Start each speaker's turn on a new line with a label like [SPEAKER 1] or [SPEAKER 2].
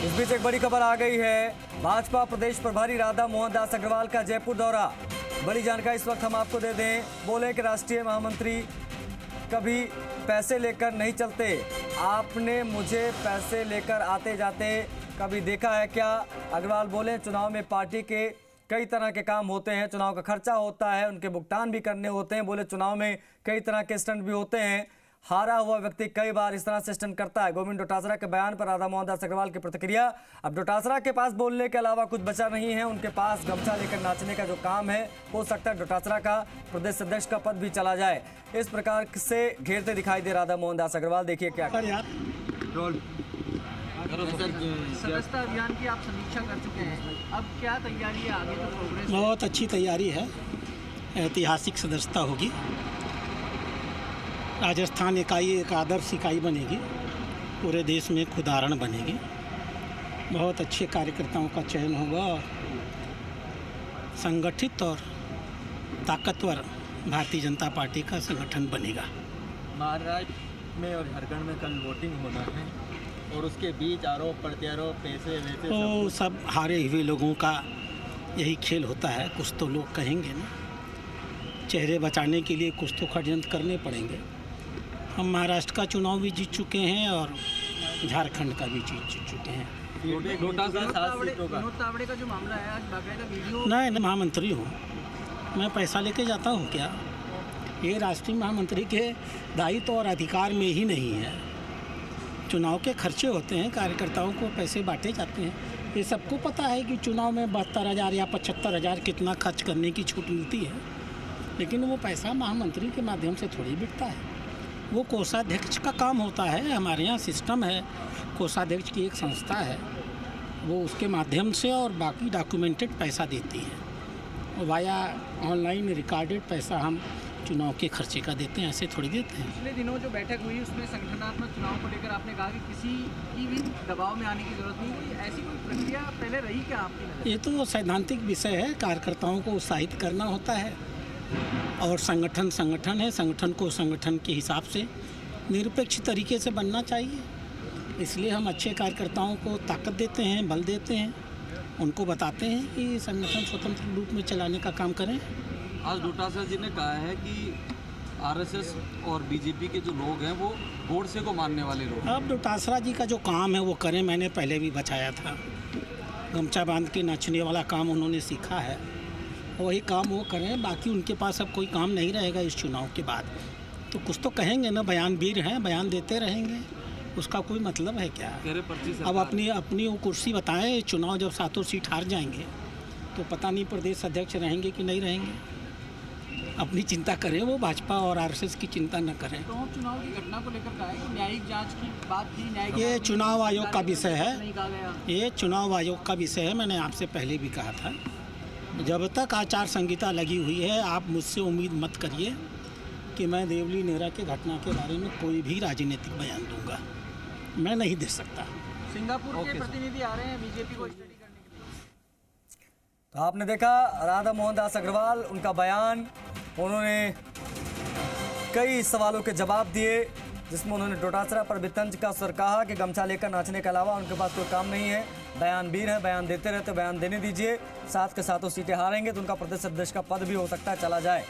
[SPEAKER 1] इस बीच एक बड़ी खबर आ गई है। भाजपा प्रदेश प्रभारी राधा मोहन दास अग्रवाल का जयपुर दौरा। बड़ी जानकारी इस वक्त हम आपको दे दें। बोले कि राष्ट्रीय महामंत्री कभी पैसे लेकर नहीं चलते। आपने मुझे पैसे लेकर आते जाते कभी देखा है क्या? अग्रवाल बोले चुनाव में पार्टी के कई तरह के काम होते हैं, चुनाव का खर्चा होता है, उनके भुगतान भी करने होते हैं। बोले चुनाव में कई तरह के स्टंट भी होते हैं, हारा हुआ व्यक्ति कई बार इस तरह से स्टंट करता है। गोविंद डोटासरा के बयान पर राधा मोहन दास अग्रवाल की प्रतिक्रिया। अब डोटासरा के पास बोलने के अलावा कुछ बचा नहीं है। उनके पास गमछा लेकर नाचने का जो काम है, हो सकता है डोटासरा का प्रदेश अध्यक्ष का पद भी चला जाए। इस प्रकार से घेरते दिखाई दे राधा मोहन दास अग्रवाल। देखिए क्या
[SPEAKER 2] सदस्यता अभियान की आप समीक्षा कर चुके हैं, अब क्या तैयारी है आगे? तो प्रोग्रेस
[SPEAKER 3] बहुत अच्छी तैयारी है। ऐतिहासिक सदस्यता होगी। राजस्थान इकाई एक आदर्श इकाई बनेगी, पूरे देश में एक उदाहरण बनेगी। बहुत अच्छे कार्यकर्ताओं का चयन होगा और संगठित और ताकतवर भारतीय जनता पार्टी का संगठन बनेगा।
[SPEAKER 4] महाराष्ट्र में और झारखंड में कल वोटिंग होना है और उसके बीच आरोप प्रत्यारोप पैसे वैसे
[SPEAKER 3] तो सब हारे हुए लोगों का यही खेल होता है। कुछ तो लोग कहेंगे ना, चेहरे बचाने के लिए कुछ तो षड्यंत्र करने पड़ेंगे। हम महाराष्ट्र का चुनाव भी जीत चुके हैं और झारखंड का भी जीत चुके हैं।
[SPEAKER 2] विनोद तावड़े का जो मामला है, आज बाकायदा वीडियो
[SPEAKER 3] नहीं, महामंत्री हूँ मैं, पैसा लेके जाता हूँ क्या? ये राष्ट्रीय महामंत्री के दायित्व और अधिकार में ही नहीं है। चुनाव के खर्चे होते हैं, कार्यकर्ताओं को पैसे बांटे जाते हैं। ये सबको पता है कि चुनाव में 72,000 या 75,000 कितना खर्च करने की छूट मिलती है, लेकिन वो पैसा महामंत्री के माध्यम से थोड़ी बिकता है। वो कोषाध्यक्ष का काम होता है। हमारे यहाँ सिस्टम है, कोषाध्यक्ष की एक संस्था है, वो उसके माध्यम से और बाकी डॉक्यूमेंटेड पैसा देती है। वाया ऑनलाइन रिकॉर्डेड पैसा हम चुनाव के खर्चे का देते हैं, ऐसे थोड़ी देते हैं।
[SPEAKER 2] पिछले दिनों जो बैठक हुई उसमें संगठनात्मक चुनाव को लेकर आपने कहा कि किसी की भी दबाव में आने की जरूरत नहीं। कोई ऐसी कोई प्रक्रिया पहले रही क्या आपकी नज़र?
[SPEAKER 3] ये तो सैद्धांतिक विषय है। कार्यकर्ताओं को उत्साहित करना होता है और संगठन है, संगठन को संगठन के हिसाब से निरपेक्ष तरीके से बनना चाहिए। इसलिए हम अच्छे कार्यकर्ताओं को ताकत देते हैं, बल देते हैं, उनको बताते हैं कि संगठन स्वतंत्र रूप में चलाने का काम करें।
[SPEAKER 4] आज डोटासरा जी ने कहा है कि आरएसएस और बीजेपी के जो लोग हैं वो गोडसे को मानने वाले लोग हैं।
[SPEAKER 3] अब डोटासरा जी का जो काम है वो करें, मैंने पहले भी बताया था। गमछा बांध के नाचने वाला काम उन्होंने सीखा है, वही काम वो करें। बाकी उनके पास अब कोई काम नहीं रहेगा इस चुनाव के बाद। तो कुछ तो कहेंगे ना, बयानवीर हैं, बयान देते रहेंगे, उसका कोई मतलब है क्या? अब अपनी वो कुर्सी बताएं। चुनाव जब 7 सीट हार जाएंगे तो पता नहीं प्रदेश अध्यक्ष रहेंगे कि नहीं रहेंगे। अपनी चिंता करें, वो भाजपा और आरएसएस की चिंता न करें।
[SPEAKER 2] तो चुनाव की घटना को लेकर कहा है कि न्यायिक जांच की बात थी, न्यायिक
[SPEAKER 3] ये चुनाव आयोग का विषय है।
[SPEAKER 2] नहीं कहा गया।
[SPEAKER 3] ये चुनाव आयोग का विषय है। मैंने आपसे पहले भी कहा था, जब तक आचार संहिता लगी हुई है आप मुझसे उम्मीद मत करिए कि मैं देवली नेहरा के घटना के बारे में कोई भी राजनीतिक बयान दूंगा। मैं नहीं दे सकता।
[SPEAKER 2] सिंगापुर के प्रतिनिधि आ रहे हैं बीजेपी को स्टडी करने के लिए।
[SPEAKER 1] तो आपने देखा राधा मोहन दास अग्रवाल, उनका बयान। उन्होंने कई सवालों के जवाब दिए, जिसमें उन्होंने डोटासरा पर भी तंज का स्वर कहा कि गमछा लेकर नाचने के अलावा उनके पास कोई काम नहीं है। बयानवीर है, बयान देते रहते, बयान देने दीजिए। 7 के 7 सीटें हारेंगे तो उनका प्रदेश अध्यक्ष का पद भी हो सकता है चला जाए।